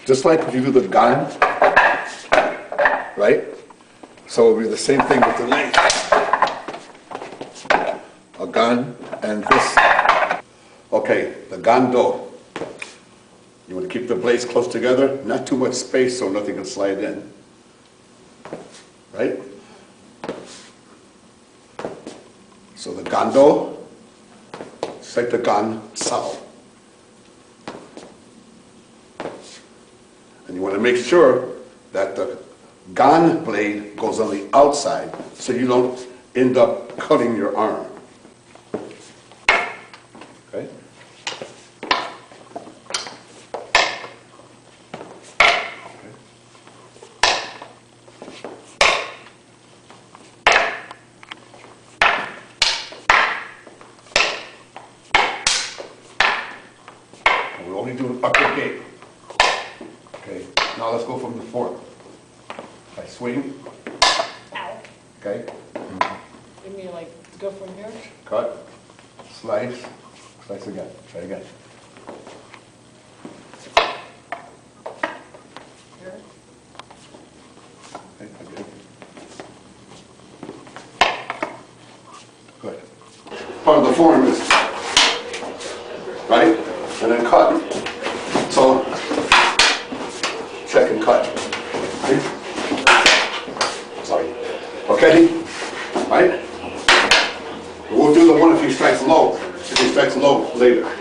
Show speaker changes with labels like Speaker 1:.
Speaker 1: just like if you do the gun, right? So it'll be the same thing with the knife. A gun and this. Okay, the gando. You want to keep the blades close together, not too much space so nothing can slide in. Right? So the gando, it's like the gan sao. And you want to make sure that the gan blade goes on the outside so you don't end up cutting your arm. Okay? We're only doing upper gate. Okay, now let's go from the fork. I swing.
Speaker 2: Ow.
Speaker 1: Okay.
Speaker 2: You mean like to go from here?
Speaker 1: Cut. Slice. Slice again. Try again.
Speaker 2: Here?
Speaker 1: Okay, again. Good. Part of the form is right, and then cut. So check and cut. Right? Sorry. Okay? Right? We'll do the one if he strikes low. If he strikes low later.